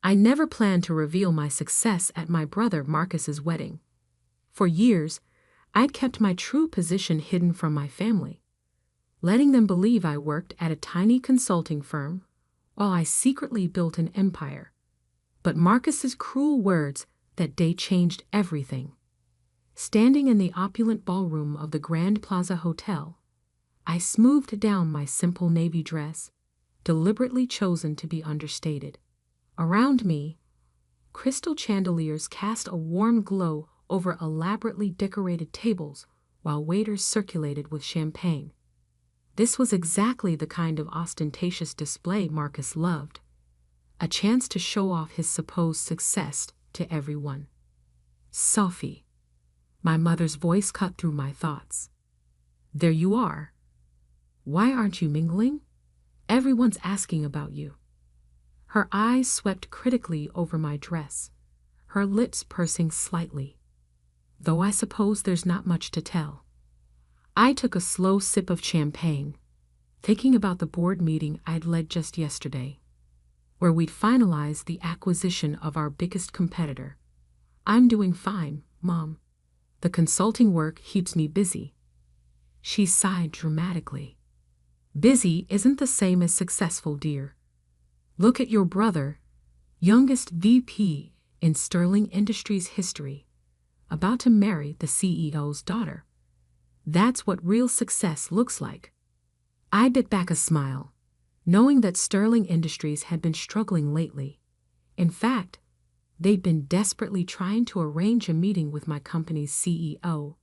I never planned to reveal my success at my brother Marcus's wedding. For years, I'd kept my true position hidden from my family, letting them believe I worked at a tiny consulting firm while I secretly built an empire. But Marcus's cruel words that day changed everything. Standing in the opulent ballroom of the Grand Plaza Hotel, I smoothed down my simple navy dress, deliberately chosen to be understated. Around me, crystal chandeliers cast a warm glow over elaborately decorated tables while waiters circulated with champagne. This was exactly the kind of ostentatious display Marcus loved, a chance to show off his supposed success to everyone. Sophie, my mother's voice cut through my thoughts. There you are. Why aren't you mingling? Everyone's asking about you. Her eyes swept critically over my dress, her lips pursing slightly. Though I suppose there's not much to tell. I took a slow sip of champagne, thinking about the board meeting I'd led just yesterday, where we'd finalized the acquisition of our biggest competitor. I'm doing fine, Mom. The consulting work keeps me busy. She sighed dramatically. Busy isn't the same as successful, dear. Look at your brother, youngest VP in Sterling Industries history, about to marry the CEO's daughter. That's what real success looks like. I bit back a smile, knowing that Sterling Industries had been struggling lately. In fact, they'd been desperately trying to arrange a meeting with my company's CEO,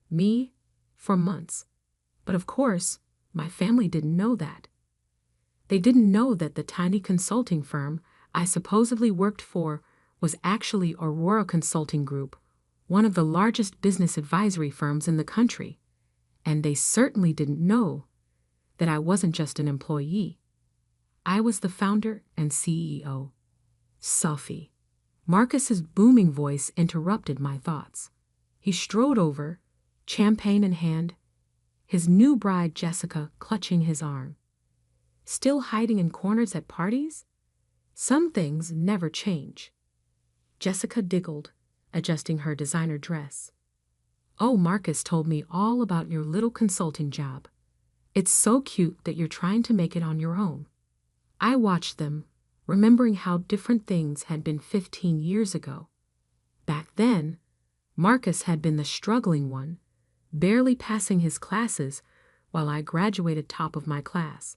me, for months. But of course, my family didn't know that. They didn't know that the tiny consulting firm I supposedly worked for was actually Aurora Consulting Group, one of the largest business advisory firms in the country. And they certainly didn't know that I wasn't just an employee. I was the founder and CEO. Sophie. Marcus's booming voice interrupted my thoughts. He strode over, champagne in hand, his new bride Jessica clutching his arm. Still hiding in corners at parties? Some things never change. Jessica giggled, adjusting her designer dress. Oh, Marcus told me all about your little consulting job. It's so cute that you're trying to make it on your own. I watched them, remembering how different things had been 15 years ago. Back then, Marcus had been the struggling one, barely passing his classes while I graduated top of my class.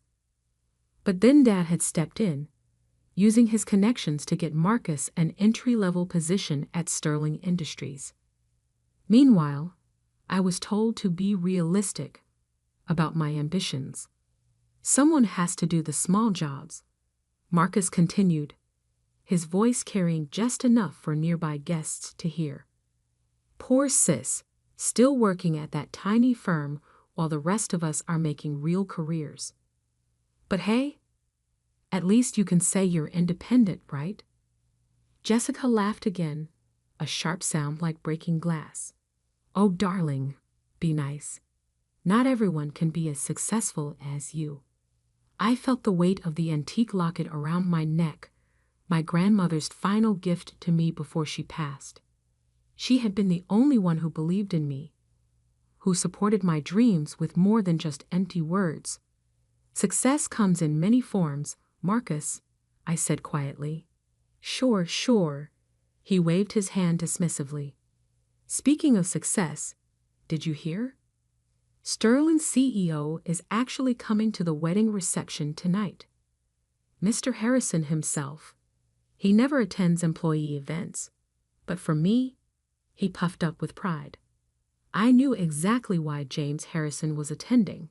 But then Dad had stepped in, using his connections to get Marcus an entry-level position at Sterling Industries. Meanwhile, I was told to be realistic about my ambitions. Someone has to do the small jobs, Marcus continued, his voice carrying just enough for nearby guests to hear. Poor sis, still working at that tiny firm while the rest of us are making real careers. But hey, at least you can say you're independent, right? Jessica laughed again, a sharp sound like breaking glass. Oh, darling, be nice. Not everyone can be as successful as you. I felt the weight of the antique locket around my neck, my grandmother's final gift to me before she passed. She had been the only one who believed in me, who supported my dreams with more than just empty words. Success comes in many forms, Marcus, I said quietly. Sure, sure. He waved his hand dismissively. Speaking of success, did you hear? Sterling's CEO is actually coming to the wedding reception tonight. Mr. Harrison himself. He never attends employee events, but for me, he puffed up with pride. I knew exactly why James Harrison was attending.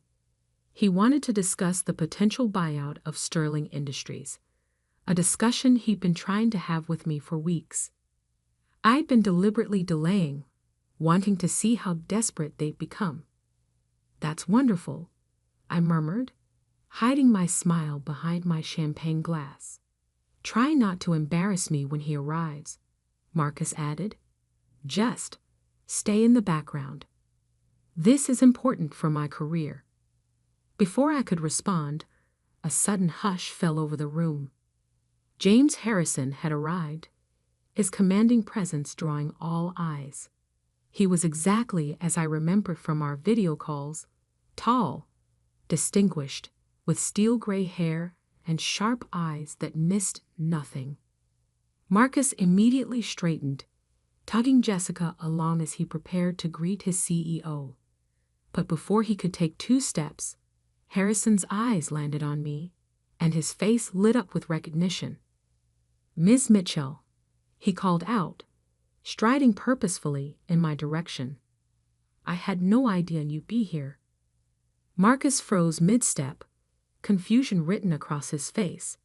He wanted to discuss the potential buyout of Sterling Industries, a discussion he'd been trying to have with me for weeks. I'd been deliberately delaying, wanting to see how desperate they'd become. That's wonderful, I murmured, hiding my smile behind my champagne glass. Try not to embarrass me when he arrives, Marcus added. Just stay in the background. This is important for my career. Before I could respond, a sudden hush fell over the room. James Harrison had arrived, his commanding presence drawing all eyes. He was exactly as I remembered from our video calls, tall, distinguished, with steel-gray hair and sharp eyes that missed nothing. Marcus immediately straightened, tugging Jessica along as he prepared to greet his CEO. But before he could take 2 steps, Harrison's eyes landed on me, and his face lit up with recognition. "Ms. Mitchell," he called out, striding purposefully in my direction. "I had no idea you'd be here." Marcus froze mid-step, confusion written across his face.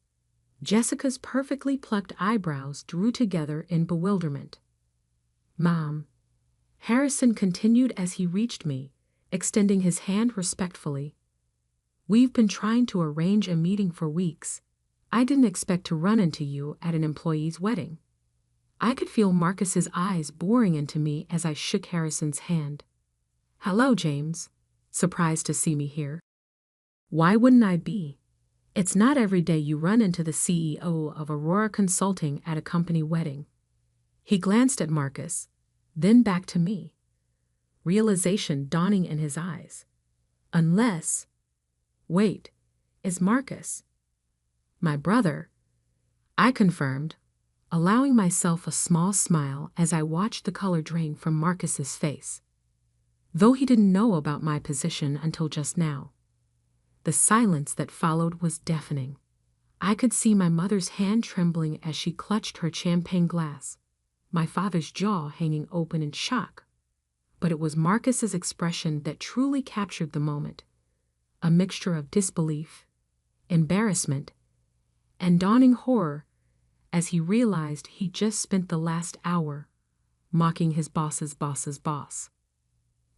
Jessica's perfectly plucked eyebrows drew together in bewilderment. "Mom," Harrison continued as he reached me, extending his hand respectfully. "We've been trying to arrange a meeting for weeks. I didn't expect to run into you at an employee's wedding." I could feel Marcus's eyes boring into me as I shook Harrison's hand. "Hello, James. Surprised to see me here?" "Why wouldn't I be? It's not every day you run into the CEO of Aurora Consulting at a company wedding." He glanced at Marcus, then back to me, realization dawning in his eyes. "Unless... Wait, is Marcus my brother?" I confirmed, allowing myself a small smile as I watched the color drain from Marcus's face. Though he didn't know about my position until just now. The silence that followed was deafening. I could see my mother's hand trembling as she clutched her champagne glass, my father's jaw hanging open in shock. But it was Marcus's expression that truly captured the moment, a mixture of disbelief, embarrassment, and dawning horror as he realized he just spent the last hour mocking his boss's boss's boss.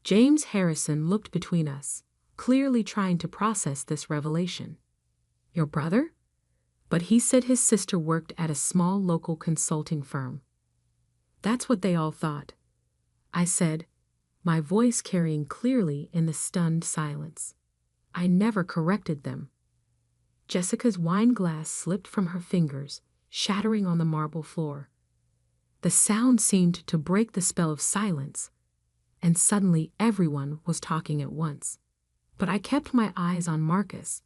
James Harrison looked between us, clearly trying to process this revelation. "Your brother?" But he said his sister worked at a small local consulting firm. "That's what they all thought," I said, my voice carrying clearly in the stunned silence. I never corrected them. Jessica's wine glass slipped from her fingers, shattering on the marble floor. The sound seemed to break the spell of silence, and suddenly everyone was talking at once. But I kept my eyes on Marcus,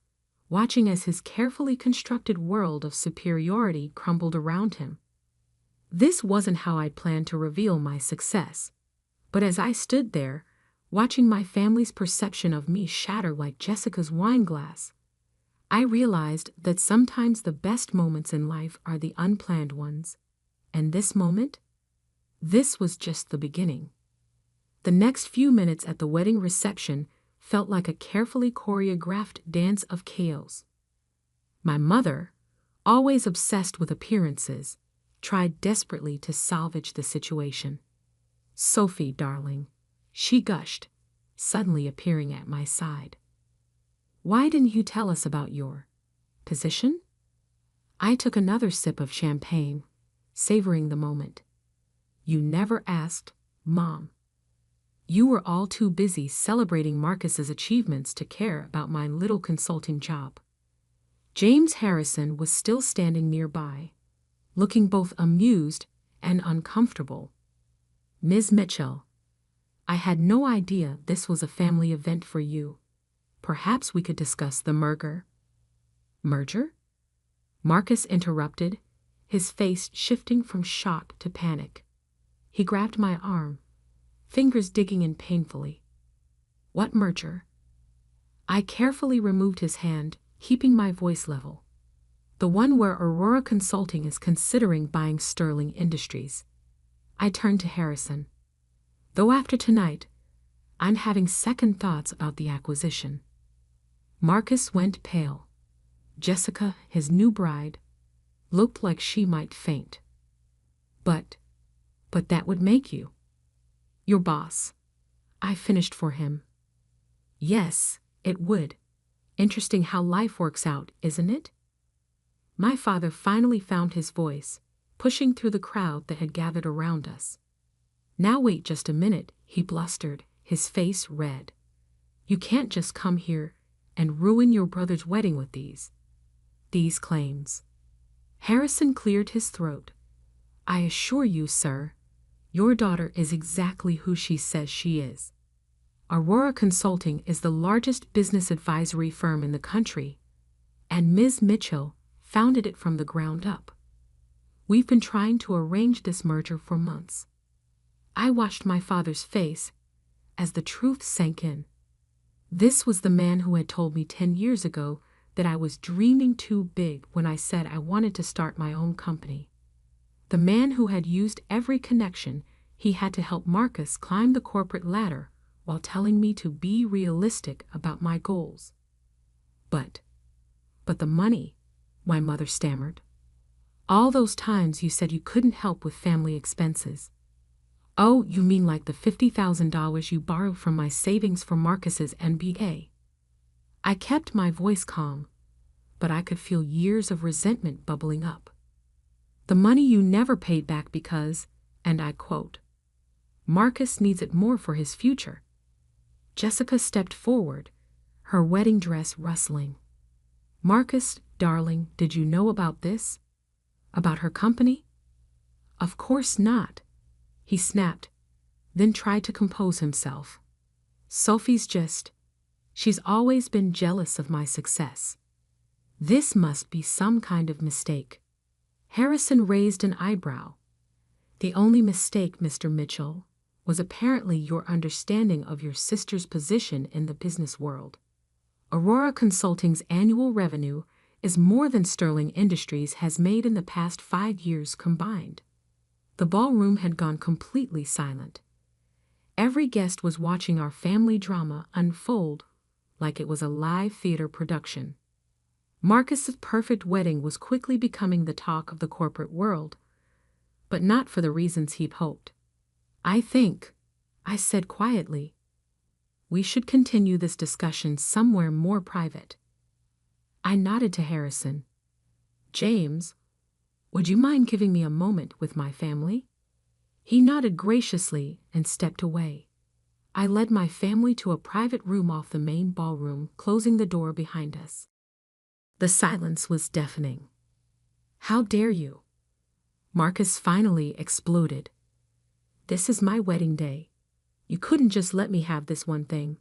watching as his carefully constructed world of superiority crumbled around him. This wasn't how I'd planned to reveal my success, but as I stood there, watching my family's perception of me shatter like Jessica's wine glass, I realized that sometimes the best moments in life are the unplanned ones, and this moment? This was just the beginning. The next few minutes at the wedding reception felt like a carefully choreographed dance of chaos. My mother, always obsessed with appearances, tried desperately to salvage the situation. "Sophie, darling," she gushed, suddenly appearing at my side. "Why didn't you tell us about your position?" I took another sip of champagne, savoring the moment. "You never asked, Mom. You were all too busy celebrating Marcus's achievements to care about my little consulting job." James Harrison was still standing nearby, looking both amused and uncomfortable. "Ms. Mitchell, I had no idea this was a family event for you. Perhaps we could discuss the merger." "Merger?" Marcus interrupted, his face shifting from shock to panic. He grabbed my arm, fingers digging in painfully. "What merger?" I carefully removed his hand, keeping my voice level. "The one where Aurora Consulting is considering buying Sterling Industries." I turned to Harrison. "Though after tonight, I'm having second thoughts about the acquisition." Marcus went pale. Jessica, his new bride, looked like she might faint. But that would make you your boss," I finished for him. "Yes, it would. Interesting how life works out, isn't it?" My father finally found his voice, pushing through the crowd that had gathered around us. "Now wait just a minute," he blustered, his face red. "You can't just come here and ruin your brother's wedding with these claims." Harrison cleared his throat. I assure you, sir, your daughter is exactly who she says she is. Aurora Consulting is the largest business advisory firm in the country, and Ms. Mitchell founded it from the ground up. We've been trying to arrange this merger for months. I watched my father's face as the truth sank in. This was the man who had told me 10 years ago that I was dreaming too big when I said I wanted to start my own company. The man who had used every connection he had to help Marcus climb the corporate ladder while telling me to be realistic about my goals. But the money, my mother stammered. All those times you said you couldn't help with family expenses. Oh, you mean like the $50,000 you borrowed from my savings for Marcus's MBA? I kept my voice calm, but I could feel years of resentment bubbling up. The money you never paid back because, and I quote, Marcus needs it more for his future. Jessica stepped forward, her wedding dress rustling. Marcus, darling, did you know about this? About her company? Of course not, he snapped, then tried to compose himself. Sophie's she's always been jealous of my success. This must be some kind of mistake. Harrison raised an eyebrow. The only mistake, Mr. Mitchell, was apparently your understanding of your sister's position in the business world. Aurora Consulting's annual revenue is more than Sterling Industries has made in the past 5 years combined. The ballroom had gone completely silent. Every guest was watching our family drama unfold like it was a live theater production. Marcus's perfect wedding was quickly becoming the talk of the corporate world, but not for the reasons he'd hoped. I think, I said quietly, we should continue this discussion somewhere more private. I nodded to Harrison. James, would you mind giving me a moment with my family? He nodded graciously and stepped away. I led my family to a private room off the main ballroom, closing the door behind us. The silence was deafening. How dare you? Marcus finally exploded. This is my wedding day. You couldn't just let me have this one thing.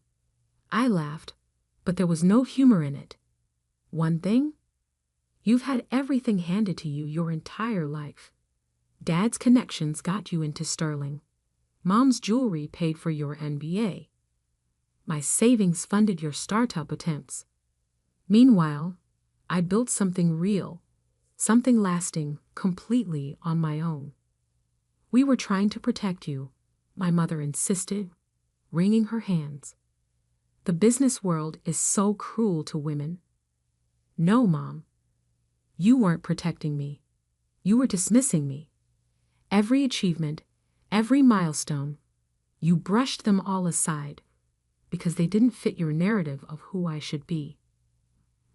I laughed, but there was no humor in it. One thing? You've had everything handed to you your entire life. Dad's connections got you into Sterling. Mom's jewelry paid for your MBA. My savings funded your startup attempts. Meanwhile, I built something real, something lasting, completely on my own. We were trying to protect you, my mother insisted, wringing her hands. The business world is so cruel to women. No, Mom. You weren't protecting me. You were dismissing me. Every achievement, every milestone, you brushed them all aside because they didn't fit your narrative of who I should be.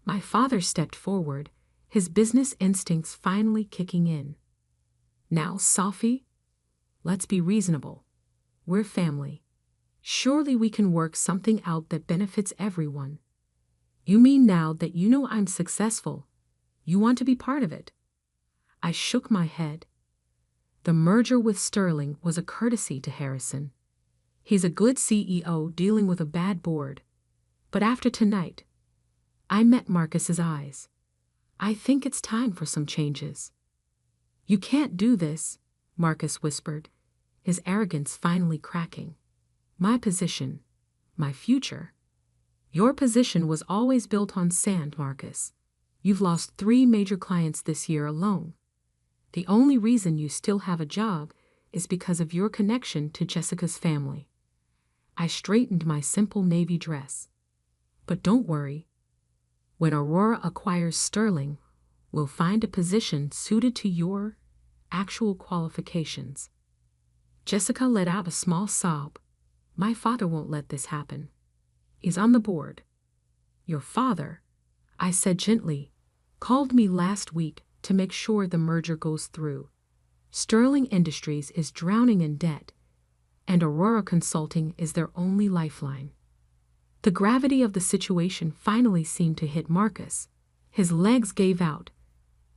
My father stepped forward, his business instincts finally kicking in. Now, Sophie, let's be reasonable. We're family. Surely we can work something out that benefits everyone. You mean now that you know I'm successful, you want to be part of it? I shook my head. The merger with Sterling was a courtesy to Harrison. He's a good CEO dealing with a bad board. But after tonight, I met Marcus's eyes. I think it's time for some changes. You can't do this, Marcus whispered, his arrogance finally cracking. My position, my future. Your position was always built on sand, Marcus. You've lost 3 major clients this year alone. The only reason you still have a job is because of your connection to Jessica's family. I straightened my simple navy dress. But don't worry. When Aurora acquires Sterling, we'll find a position suited to your actual qualifications. Jessica let out a small sob. My father won't let this happen. He's on the board. Your father, I said gently, called me last week to make sure the merger goes through. Sterling Industries is drowning in debt, and Aurora Consulting is their only lifeline. The gravity of the situation finally seemed to hit Marcus. His legs gave out,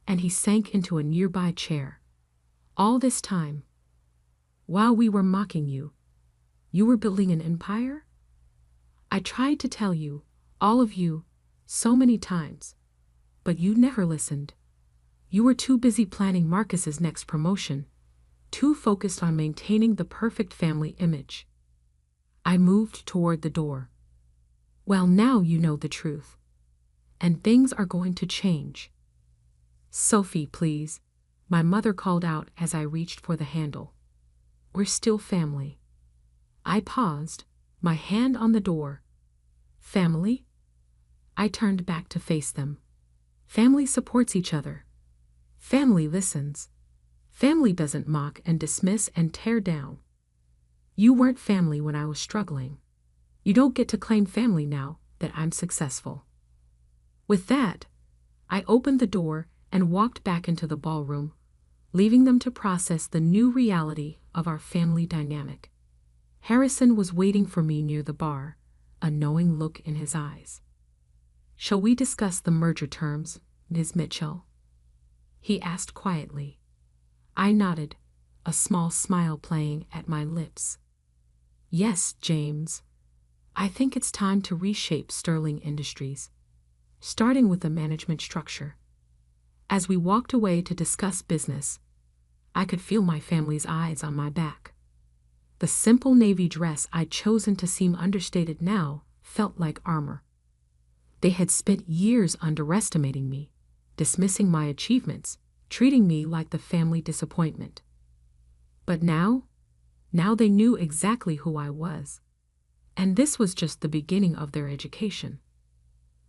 and he sank into a nearby chair. All this time, while we were mocking you, you were building an empire? I tried to tell you, all of you, so many times, but you never listened. You were too busy planning Marcus's next promotion, too focused on maintaining the perfect family image. I moved toward the door. Well, now you know the truth. And things are going to change. Sophie, please, my mother called out as I reached for the handle. We're still family. I paused, my hand on the door. Family? I turned back to face them. Family supports each other. Family listens. Family doesn't mock and dismiss and tear down. You weren't family when I was struggling. You don't get to claim family now that I'm successful. With that, I opened the door and walked back into the ballroom, leaving them to process the new reality of our family dynamic. Harrison was waiting for me near the bar, a knowing look in his eyes. Shall we discuss the merger terms, Ms. Mitchell? He asked quietly. I nodded, a small smile playing at my lips. Yes, James. I think it's time to reshape Sterling Industries, starting with the management structure. As we walked away to discuss business, I could feel my family's eyes on my back. The simple navy dress I'd chosen to seem understated now felt like armor. They had spent years underestimating me, dismissing my achievements, treating me like the family disappointment. But now they knew exactly who I was. And this was just the beginning of their education.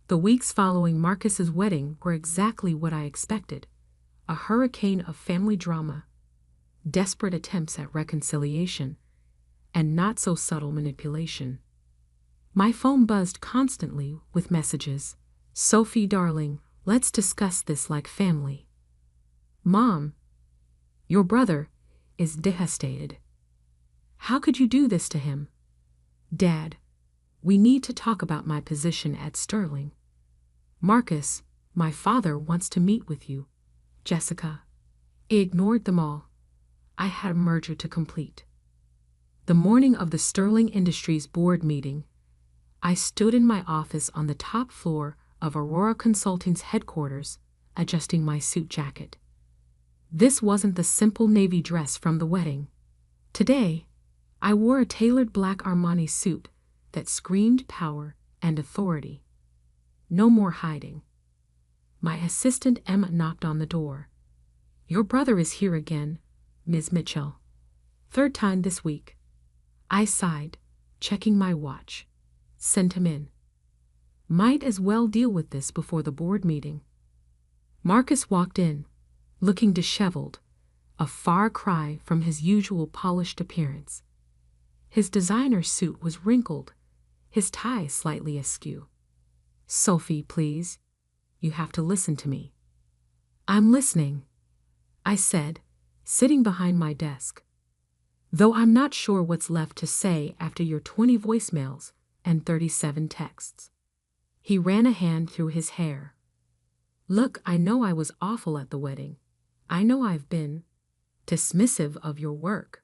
The weeks following Marcus's wedding were exactly what I expected, a hurricane of family drama, desperate attempts at reconciliation, and not-so-subtle manipulation. My phone buzzed constantly with messages. Sophie, darling, let's discuss this like family. Mom, your brother is devastated. How could you do this to him? Dad, we need to talk about my position at Sterling. Marcus, my father wants to meet with you. Jessica. I ignored them all. I had a merger to complete. The morning of the Sterling Industries board meeting, I stood in my office on the top floor of Aurora Consulting's headquarters, adjusting my suit jacket. This wasn't the simple navy dress from the wedding. Today, I wore a tailored black Armani suit that screamed power and authority. No more hiding. My assistant Emma knocked on the door. Your brother is here again, Ms. Mitchell. Third time this week. I sighed, checking my watch. Send him in. Might as well deal with this before the board meeting. Marcus walked in, looking disheveled, a far cry from his usual polished appearance. His designer suit was wrinkled, his tie slightly askew. Sophie, please. You have to listen to me. I'm listening, I said, sitting behind my desk. Though I'm not sure what's left to say after your 20 voicemails and 37 texts. He ran a hand through his hair. Look, I know I was awful at the wedding. I know I've been dismissive of your work.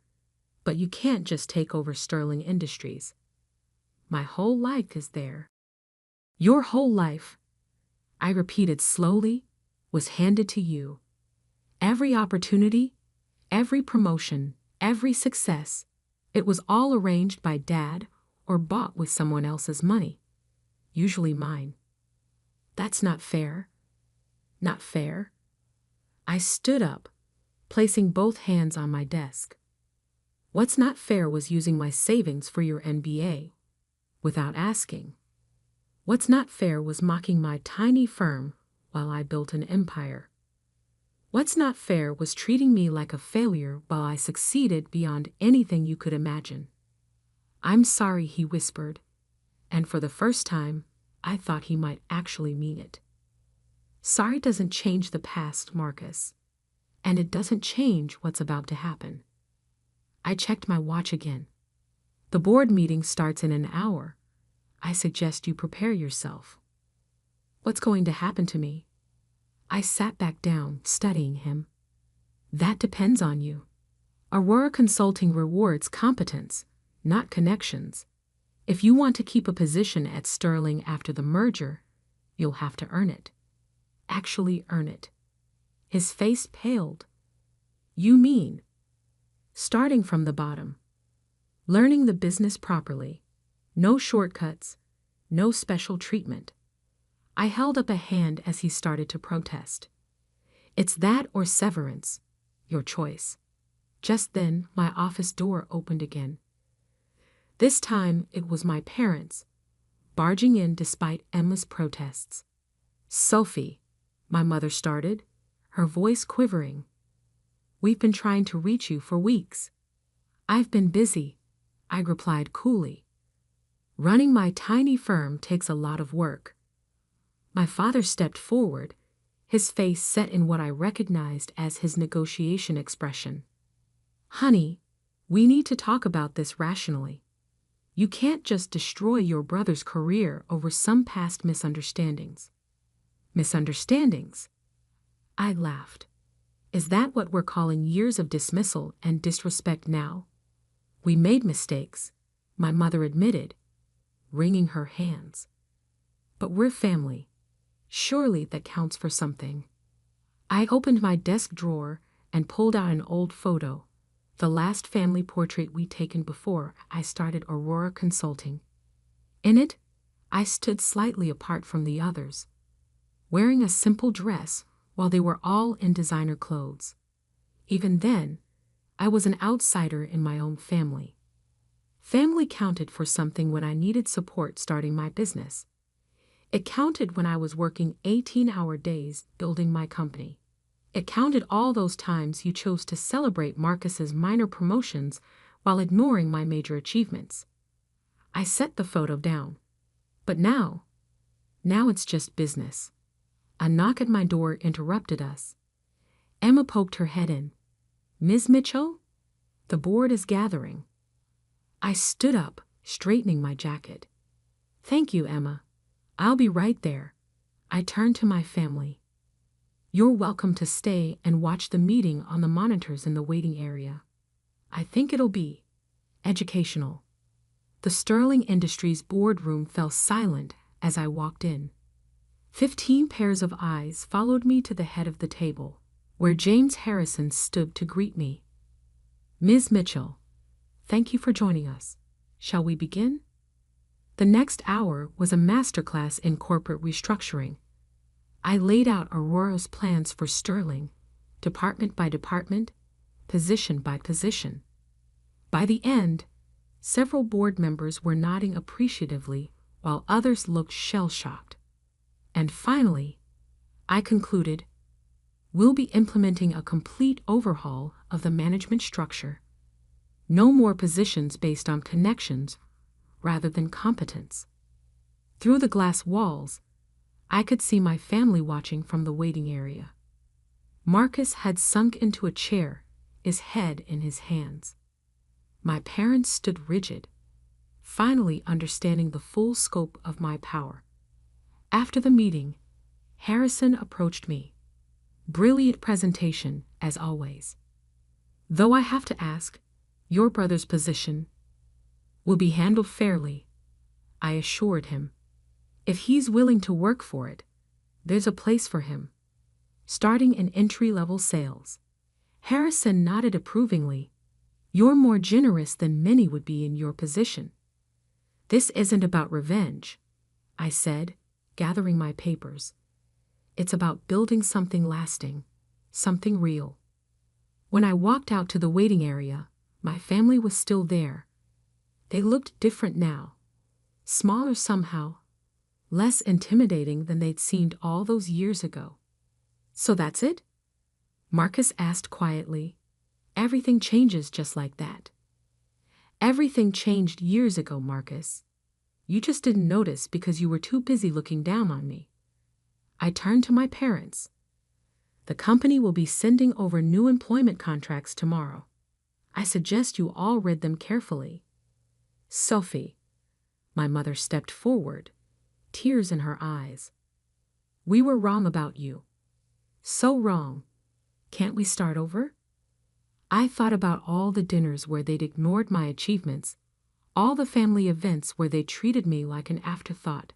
But you can't just take over Sterling Industries. My whole life is there. Your whole life, I repeated slowly, was handed to you. Every opportunity, every promotion, every success, it was all arranged by Dad or bought with someone else's money, usually mine. That's not fair. Not fair. I stood up, placing both hands on my desk. What's not fair was using my savings for your MBA, without asking. What's not fair was mocking my tiny firm while I built an empire. What's not fair was treating me like a failure while I succeeded beyond anything you could imagine. I'm sorry, he whispered, and for the first time, I thought he might actually mean it. Sorry doesn't change the past, Marcus, and it doesn't change what's about to happen. I checked my watch again. The board meeting starts in an hour. I suggest you prepare yourself. What's going to happen to me? I sat back down, studying him. That depends on you. Aurora Consulting rewards competence, not connections. If you want to keep a position at Sterling after the merger, you'll have to earn it. Actually earn it. His face paled. You mean? Starting from the bottom. Learning the business properly. No shortcuts. No special treatment. I held up a hand as he started to protest. It's that or severance. Your choice. Just then, my office door opened again. This time, it was my parents, barging in despite Emma's protests. Sophie, my mother started, her voice quivering. We've been trying to reach you for weeks. I've been busy, I replied coolly. Running my tiny firm takes a lot of work. My father stepped forward, his face set in what I recognized as his negotiation expression. Honey, we need to talk about this rationally. You can't just destroy your brother's career over some past misunderstandings. Misunderstandings? I laughed. Is that what we're calling years of dismissal and disrespect now? We made mistakes, my mother admitted, wringing her hands. But we're family. Surely that counts for something. I opened my desk drawer and pulled out an old photo, the last family portrait we'd taken before I started Aurora Consulting. In it, I stood slightly apart from the others, wearing a simple dress while they were all in designer clothes. Even then, I was an outsider in my own family. Family counted for something when I needed support starting my business. It counted when I was working 18-hour days building my company. It counted all those times you chose to celebrate Marcus's minor promotions while ignoring my major achievements. I set the photo down. But now it's just business. A knock at my door interrupted us. Emma poked her head in. Ms. Mitchell? The board is gathering. I stood up, straightening my jacket. Thank you, Emma. I'll be right there. I turned to my family. You're welcome to stay and watch the meeting on the monitors in the waiting area. I think it'll be educational. The Sterling Industries boardroom fell silent as I walked in. 15 pairs of eyes followed me to the head of the table, where James Harrison stood to greet me. Ms. Mitchell, thank you for joining us. Shall we begin? The next hour was a masterclass in corporate restructuring. I laid out Aurora's plans for Sterling, department by department, position by position. By the end, several board members were nodding appreciatively while others looked shell-shocked. And finally, I concluded, we'll be implementing a complete overhaul of the management structure. No more positions based on connections rather than competence. Through the glass walls, I could see my family watching from the waiting area. Marcus had sunk into a chair, his head in his hands. My parents stood rigid, finally understanding the full scope of my power. After the meeting, Harrison approached me. Brilliant presentation, as always. Though I have to ask, your brother's position will be handled fairly, I assured him. If he's willing to work for it, there's a place for him, starting in entry-level sales. Harrison nodded approvingly. You're more generous than many would be in your position. This isn't about revenge, I said, gathering my papers. It's about building something lasting, something real. When I walked out to the waiting area, my family was still there. They looked different now, smaller somehow, less intimidating than they'd seemed all those years ago. So that's it? Marcus asked quietly. Everything changes just like that. Everything changed years ago, Marcus. You just didn't notice because you were too busy looking down on me. I turned to my parents. The company will be sending over new employment contracts tomorrow. I suggest you all read them carefully. Sophie, my mother stepped forward, tears in her eyes. We were wrong about you. So wrong. Can't we start over? I thought about all the dinners where they'd ignored my achievements, all the family events where they treated me like an afterthought,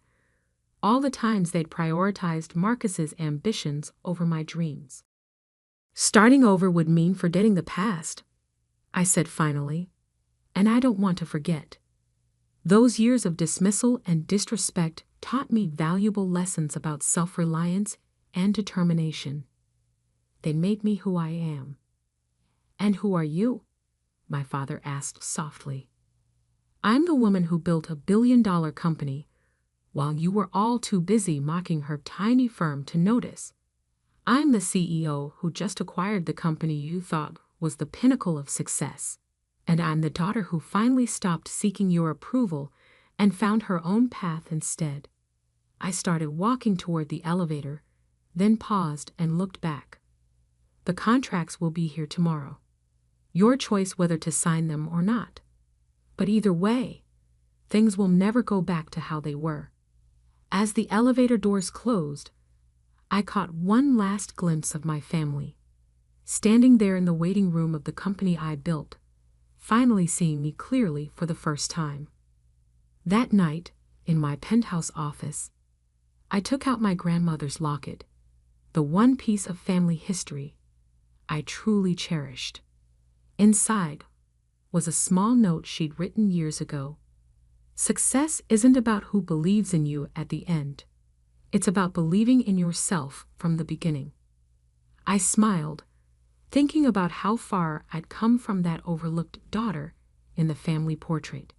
all the times they'd prioritized Marcus's ambitions over my dreams. Starting over would mean forgetting the past, I said finally, and I don't want to forget. Those years of dismissal and disrespect taught me valuable lessons about self-reliance and determination. They made me who I am. And who are you? My father asked softly. I'm the woman who built a billion-dollar company while you were all too busy mocking her tiny firm to notice. I'm the CEO who just acquired the company you thought was the pinnacle of success. And I'm the daughter who finally stopped seeking your approval and found her own path instead. I started walking toward the elevator, then paused and looked back. The contracts will be here tomorrow. Your choice whether to sign them or not. But either way, things will never go back to how they were. As the elevator doors closed, I caught one last glimpse of my family, standing there in the waiting room of the company I built, finally seeing me clearly for the first time. That night, in my penthouse office, I took out my grandmother's locket, the one piece of family history I truly cherished. Inside was a small note she'd written years ago. Success isn't about who believes in you at the end. It's about believing in yourself from the beginning. I smiled, thinking about how far I'd come from that overlooked daughter in the family portrait.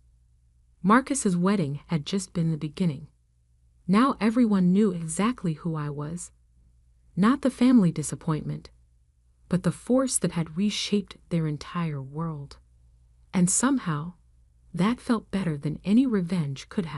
Marcus's wedding had just been the beginning. Now everyone knew exactly who I was. Not the family disappointment, but the force that had reshaped their entire world. And somehow, that felt better than any revenge could have.